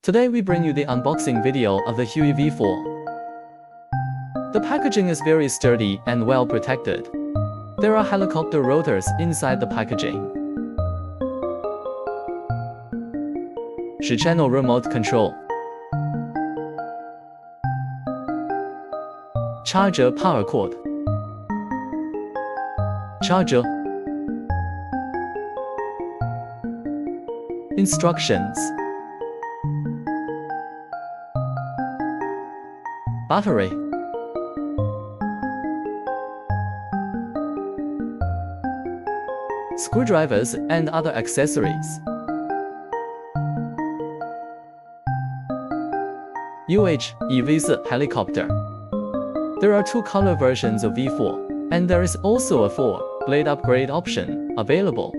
Today we bring you the unboxing video of the Huey V4. The packaging is very sturdy and well protected. There are helicopter rotors inside the packaging. 10-channel remote control. Charger power cord. Charger. Instructions. Battery. Screwdrivers and other accessories. UH1 V4 helicopter. There are two color versions of V4, and there is also a 4-blade upgrade option available.